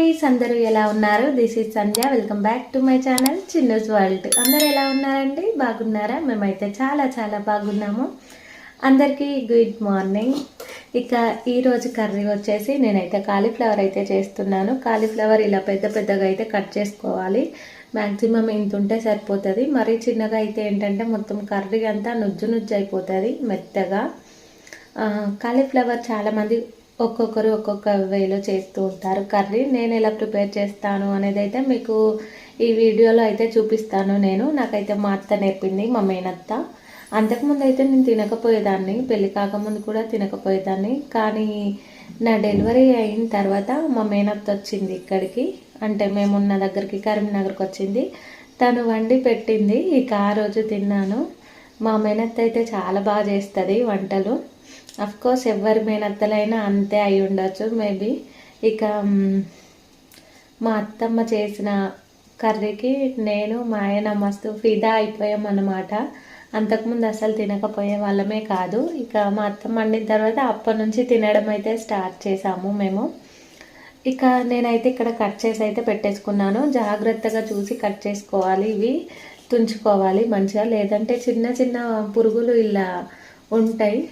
Guys, అందరూ ఎలా ఉన్నారు? This is Sandhya. Welcome back to my channel Chinnu's world. అందరూ ఎలా ఉన్నారండి? బాగున్నారా? మేమైతే చాలా చాలా బాగున్నాము. అందరికీ గుడ్ మార్నింగ్. ఇక ఈరోజు కర్రీ వచ్చేసి నేనైతే కాలీఫ్లవర్ అయితే చేస్తున్నాను. కాలీఫ్లవర్ ఇలా పెద్ద పెద్దగా అయితే కట్ చేసుకోవాలి. మ్యాక్సిమం ఇంత ఉంటే సరిపోతుంది. మరీ చిన్నగా అయితే ఏంటంటే మొత్తం కర్రీ అంతా నుజ్జు నుజ్జు అయిపోతుంది మెత్తగా. కాలీఫ్లవర్ చాలామంది ఒక్కొక్కరు ఒక్కొక్క వేలో చేస్తూ ఉంటారు కర్రీ. నేను ఎలా ప్రిపేర్ చేస్తాను అనేది అయితే మీకు ఈ వీడియోలో అయితే చూపిస్తాను. నాకైతే మా అత్త నేర్పింది, మా మేనత్త. అంతకుముందు అయితే నేను తినకపోయేదాన్ని, పెళ్ళి కాకముందు కూడా తినకపోయేదాన్ని. కానీ నా డెలివరీ అయిన తర్వాత మా మేనత్త వచ్చింది ఇక్కడికి, అంటే మేమున్న దగ్గరికి కరీంనగర్కి వచ్చింది. తను వండి పెట్టింది. ఇక ఆ రోజు తిన్నాను. మా మేనత్త అయితే చాలా బాగా చేస్తుంది వంటలు. కోర్స్ ఎవరి మేనత్తలైనా అంతే అయి ఉండొచ్చు మేబీ. ఇక మా అత్తమ్మ చేసిన కర్రీకి నేను మా ఆయన మస్తు ఫిదా అయిపోయాం అన్నమాట. అంతకుముందు అసలు తినకపోయే వాళ్ళమే కాదు. ఇక మా అత్తమ్మ వండిన తర్వాత అప్పటి నుంచి తినడం అయితే స్టార్ట్ చేసాము మేము. ఇక నేనైతే ఇక్కడ కట్ చేసి అయితే పెట్టేసుకున్నాను. జాగ్రత్తగా చూసి కట్ చేసుకోవాలి, ఇవి తుంచుకోవాలి మంచిగా, లేదంటే చిన్న చిన్న పురుగులు ఇలా ఉంటాయి.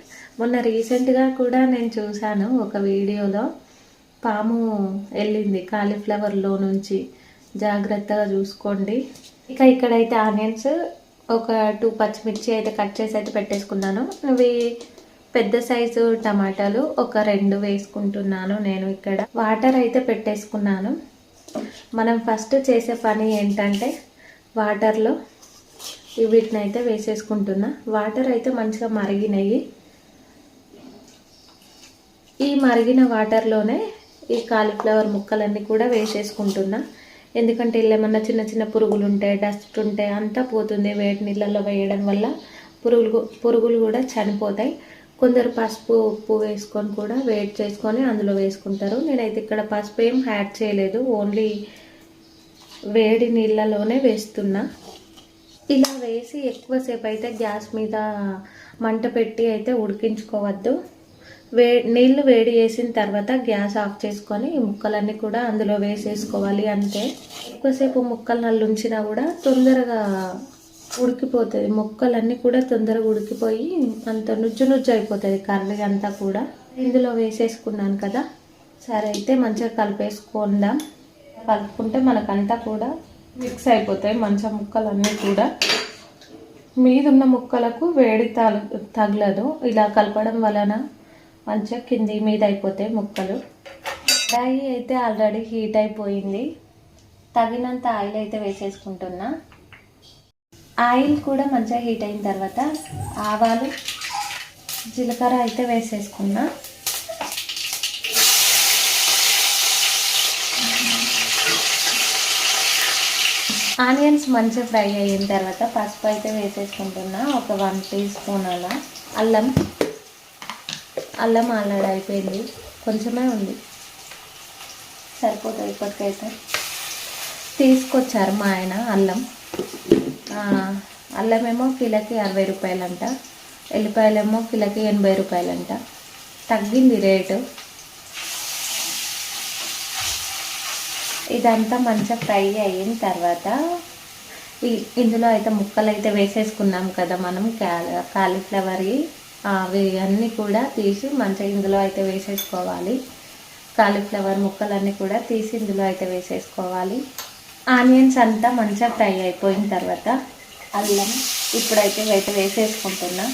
మొన్న రీసెంట్గా కూడా నేను చూశాను ఒక వీడియోలో, పాము వెళ్ళింది కాలీఫ్లవర్లో నుంచి. జాగ్రత్తగా చూసుకోండి. ఇక ఇక్కడైతే ఆనియన్స్, ఒక 2 పచ్చిమిర్చి అయితే కట్ చేసి అయితే పెట్టేసుకున్నాను. ఇవి పెద్ద సైజు టమాటాలు ఒక 2 వేసుకుంటున్నాను. నేను ఇక్కడ వాటర్ అయితే పెట్టేసుకున్నాను. మనం ఫస్ట్ చేసే పని ఏంటంటే వాటర్లో వీటిని అయితే వేసేసుకుంటున్నా. వాటర్ అయితే మంచిగా మరిగినాయి. ఈ మరిగిన వాటర్లోనే ఈ కాలీఫ్లవర్ ముక్కలన్నీ కూడా వేసేసుకుంటున్నా. ఎందుకంటే ఏమన్నా చిన్న చిన్న పురుగులు ఉంటే, డస్ట్ ఉంటే అంతా పోతుంది వేడి నీళ్ళల్లో వేయడం వల్ల. పురుగులు కూడా చనిపోతాయి. కొందరు పసుపు, ఉప్పు వేసుకొని కూడా వేడి చేసుకొని అందులో వేసుకుంటారు. నేనైతే ఇక్కడ పసుపు ఏం యాడ్ చేయలేదు, ఓన్లీ వేడి నీళ్ళలోనే వేస్తున్నా. ఇలా వేసి ఎక్కువసేపు అయితే గ్యాస్ మీద మంట పెట్టి అయితే ఉడికించుకోవద్దు. నీళ్ళు వేడి చేసిన తర్వాత గ్యాస్ ఆఫ్ చేసుకొని ముక్కలన్నీ కూడా అందులో వేసేసుకోవాలి అంతే. ఎక్కువసేపు ముక్కలు నల్లుంచినా కూడా తొందరగా ఉడికిపోతుంది. ముక్కలన్నీ కూడా తొందరగా ఉడికిపోయి అంత నుజ్జు నుజ్జు అయిపోతుంది కర్రీ అంతా కూడా. ఇందులో వేసేసుకున్నాను కదా, సరే అయితే మంచిగా కలిపేసుకుందాం. కలుపుకుంటే మనకంతా కూడా మిక్స్ అయిపోతాయి మంచిగా ముక్కలన్నీ కూడా. మీదున్న ముక్కలకు వేడి తగలదు. ఇలా కలపడం వలన మంచిగా కింది మీద అయిపోతాయి ముక్కలు. కడాయి అయితే ఆల్రెడీ హీట్ అయిపోయింది. తగినంత ఆయిల్ అయితే వేసేసుకుంటున్నా. ఆయిల్ కూడా మంచిగా హీట్ అయిన తర్వాత ఆవాలు, జీలకర్ర అయితే వేసేసుకున్నా. ఆనియన్స్ మంచిగా ఫ్రై అయిన తర్వాత పసుపు అయితే వేసేసుకుంటున్నా. ఒక 1 టీ స్పూన్ అలా. అల్లం ఆల్రెడీ అయిపోయింది, కొంచెమే ఉంది, సరిపోతుంది. ఇప్పటికైతే తీసుకొచ్చారు మా ఆయన అల్లం. అల్లం ఏమో కిలోకి 60 రూపాయలంట, ఎల్లిపాయలేమో కిలోకి 80 రూపాయలంట. తగ్గింది రేటు. ఇదంతా మంచిగా ఫ్రై అయిన తర్వాత ఇందులో అయితే ముక్కలు అయితే వేసేసుకున్నాం కదా మనం కాలీఫ్లవర్. అవి అన్నీ కూడా తీసి మంచిగా ఇందులో అయితే వేసేసుకోవాలి. కాలీఫ్లవర్ ముక్కలన్నీ కూడా తీసి ఇందులో అయితే వేసేసుకోవాలి. ఆనియన్స్ అంతా మంచిగా ఫ్రై అయిపోయిన తర్వాత అల్లం ఇప్పుడైతే వేసేసుకుంటున్నా.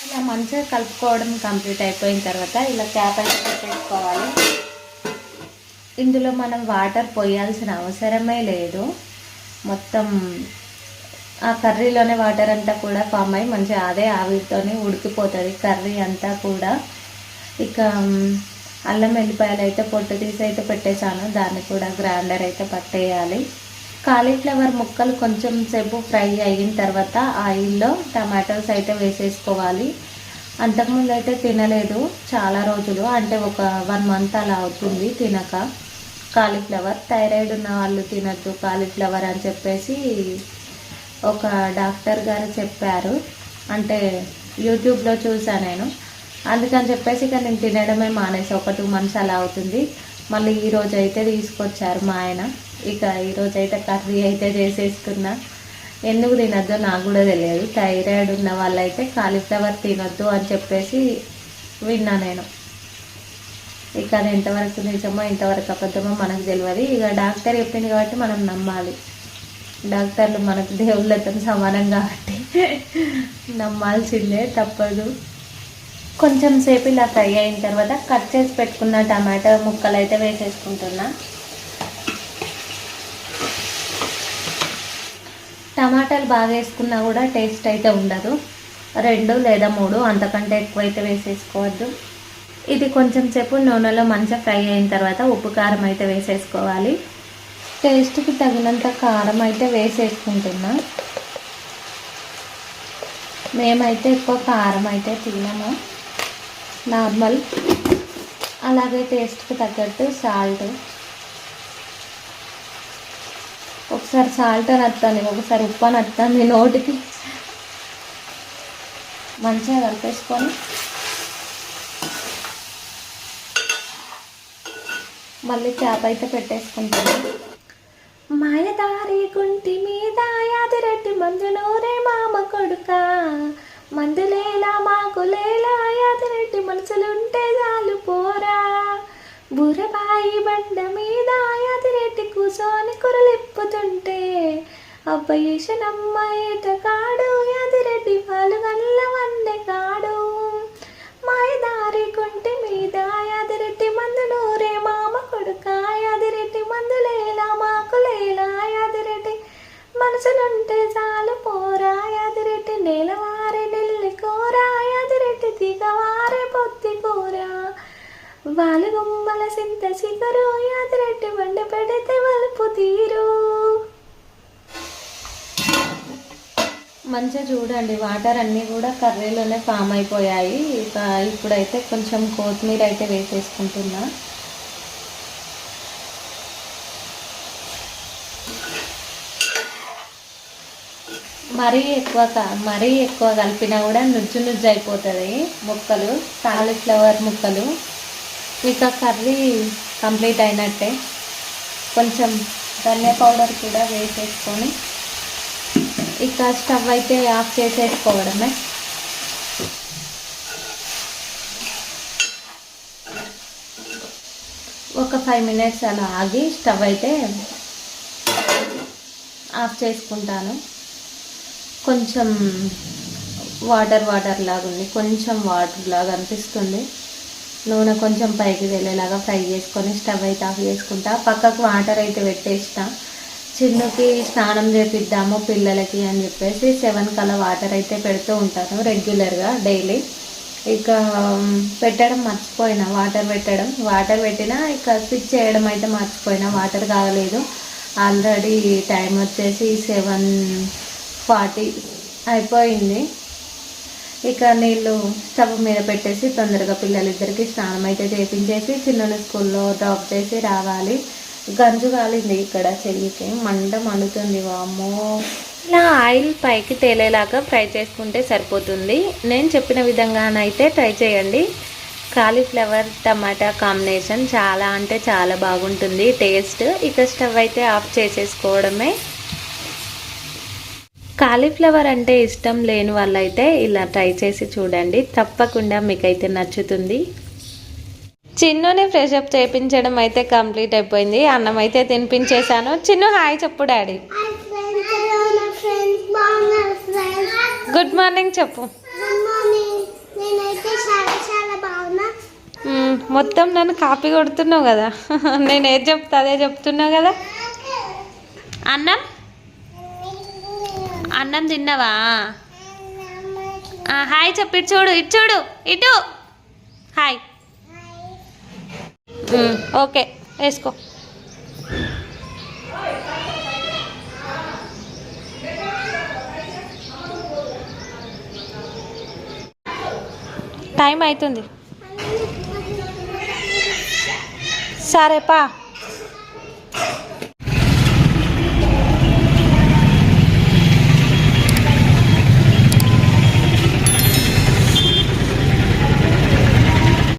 ఇలా మంచిగా కలుపుకోవడం కంప్లీట్ అయిపోయిన తర్వాత ఇలా క్యాప్ అయితే పెట్టేసుకోవాలి. ఇందులో మనం వాటర్ పోయాల్సిన అవసరమే లేదు. మొత్తం ఆ కర్రీలోనే వాటర్ అంతా కూడా ఫామ్ అయ్యి మంచిగా అదే ఆవిరితోనే ఉడికిపోతుంది కర్రీ అంతా కూడా. ఇక అల్లం వెల్లిపాయలు అయితే పొట్టు తీసి అయితే పెట్టేశాను. దాన్ని కూడా గ్రైండర్ అయితే పట్టేయాలి. కాలీఫ్లవర్ ముక్కలు కొంచెం సేపు ఫ్రై అయిన తర్వాత ఆయిల్లో టమాటోస్ అయితే వేసేసుకోవాలి. అంతకుముందు అయితే తినలేదు చాలా రోజులు, అంటే ఒక 1 మంత్ అలా అవుతుంది తినక కాలీఫ్లవర్. థైరాయిడ్ ఉన్న వాళ్ళు తినద్దు కాలీఫ్లవర్ అని చెప్పేసి ఒక డాక్టర్ గారు చెప్పారు. అంటే యూట్యూబ్లో చూసాను నేను. అందుకని చెప్పేసి ఇక నేను తినడమే మానేసి ఒక 2 months అలా అవుతుంది. మళ్ళీ ఈరోజు అయితే తీసుకొచ్చారు మా ఆయన. ఇక ఈరోజు అయితే కర్రీ అయితే చేసేసుకున్నా. ఎందుకు తినొద్దో నాకు కూడా తెలియదు. థైరాయిడ్ ఉన్న వాళ్ళైతే కాలీఫ్లవర్ తినొద్దు అని చెప్పేసి విన్నా నేను. ఇక అది ఎంతవరకు నిజమో ఎంతవరకు అబద్ధమో మనకు తెలియదు. ఇక డాక్టర్ చెప్పింది కాబట్టి మనం నమ్మాలి. డాక్టర్లు మనకు దేవుళ్ళతో సమానం కాబట్టి నమ్మాల్సిందే, తప్పదు. కొంచెం సేపు ఇలా ఫ్రై అయిన తర్వాత కట్ చేసి పెట్టుకున్న టమాటో ముక్కలు అయితే వేసేసుకుంటున్నా. టమాటాలు బాగా వేసుకున్నా కూడా టేస్ట్ అయితే ఉండదు. 2 లేదా 3 అంతకంటే ఎక్కువ అయితే వేసేసుకోవద్దు. ఇది కొంచెం సేపు నూనెలో మంచిగా ఫ్రై అయిన తర్వాత ఉప్పు కారం అయితే వేసేసుకోవాలి. టేస్ట్కి తగినంత కారం అయితే వేసేసుకుంటున్నా. మేమైతే ఎక్కువ కారం అయితే తినము, నార్మల్. అలాగే టేస్ట్కి తగ్గట్టు సాల్ట్. ఒకసారి సాల్ట్ అని వస్తుంది, ఒకసారి ఉప్పు అని వస్తుంది నోటికి. మంచిగా కలిపేసుకొని మళ్ళీ చేప అయితే పెట్టేసుకుంటాను. మాయదారి గుంటి మీద యాదిరెడ్డి మందులోరే మామ కొడుక, మందులేలా మాకులేలా యాదిరెడ్డి మనసులుంటే చాలు పోరా, బురబాయి బండ మీద యాదిరెడ్డి కూసోని కురలిప్పుతుంటే అబ్బయేషనమ్మ ఏటకాడు యాదిరెడ్డి పాలు గల్ల వండె కాడు, మాయదారి గుంటి మీద యాదిరెడ్డి మందులోరే మామ కొడుక, యాదిరెడ్డి మందులేలా మాకులేలా యాదిరెడ్డి మనసులుంటే చాలు పోరా, యాదిరెడ్డి నేలవారే నెల్లి కోరా, యాదిరెడ్డి దిగవారే పొత్తి కోరా, వాళ్ళు గుమ్మల సింత సిగరు యాదిరెడ్డి వండి పెడితే వలుపు తీరు. మంచిగా చూడండి, వాటర్ అన్నీ కూడా కర్రీలోనే ఫామ్ అయిపోయాయి. ఇక ఇప్పుడైతే కొంచెం కొత్తిమీర అయితే వేసేసుకుంటున్నా. మరీ ఎక్కువ కలిపినా కూడా నుజ్జు నుజ్జు అయిపోతుంది ముక్కలు, కాలీఫ్లవర్ ముక్కలు. ఇక కర్రీ కంప్లీట్ అయినట్టే. కొంచెం ధనియా పౌడర్ కూడా వేసేసుకొని ఇక స్టవ్ అయితే ఆఫ్ చేసేసుకోవడమే. ఒక 5 minutes అలా ఆగి స్టవ్ అయితే ఆఫ్ చేసుకుంటాను. కొంచెం వాటర్ లాగా ఉంది, కొంచెం వాటర్ లాగా అనిపిస్తుంది. నూనె కొంచెం పైకి వెళ్ళేలాగా ఫ్రై చేసుకొని స్టవ్ అయితే ఆఫ్ చేసుకుంటా. పక్కకు వాటర్ అయితే పెట్టేస్తా. చిన్నుకి స్నానం చేపిద్దాము పిల్లలకి అని చెప్పేసి 7 కల్లా వాటర్ అయితే పెడుతూ ఉంటాను రెగ్యులర్గా డైలీ. ఇక పెట్టడం మర్చిపోయినా, వాటర్ పెట్టినా ఇక స్విచ్ చేయడం అయితే మర్చిపోయినా. వాటర్ కాగలేదు. ఆల్రెడీ టైం వచ్చేసి 7:40 అయిపోయింది. ఇక నీళ్ళు స్టవ్ మీద పెట్టేసి తొందరగా పిల్లలిద్దరికి స్నానం అయితే చేపించేసి చిన్న స్కూల్లో డ్రాప్ చేసి రావాలి. గంజు కాలింది ఇక్కడ చెల్లికి, మండుతుంది వామ్మో. ఇలా ఆయిల్ పైకి తేలేలాగా ఫ్రై చేసుకుంటే సరిపోతుంది. నేను చెప్పిన విధంగానైతే ట్రై చేయండి. కాలీఫ్లవర్ టమాటా కాంబినేషన్ చాలా అంటే చాలా బాగుంటుంది టేస్ట్. ఇక స్టవ్ అయితే ఆఫ్ చేసేసుకోవడమే. కాలీఫ్లవర్ అంటే ఇష్టం లేని వాళ్ళైతే ఇలా ట్రై చేసి చూడండి, తప్పకుండా మీకైతే నచ్చుతుంది. చిన్నుని ఫ్రెష్ అప్ చేయించడం అయితే కంప్లీట్ అయిపోయింది. అన్నం అయితే తినిపించేశాను. చిన్ను హాయ్ చెప్పు డాడీ. గుడ్ మార్నింగ్ చెప్పు. మొత్తం నన్ను కాపీ కొడుతున్నావు కదా. నేను ఏది చెప్తా అదే చెప్తున్నావు కదా. అన్నం తిన్నావా? హాయ్ చెప్పు. ఇటు చూడు హాయ్. ఓకే వేసుకో. టైం అవుతుంది. సరే పా.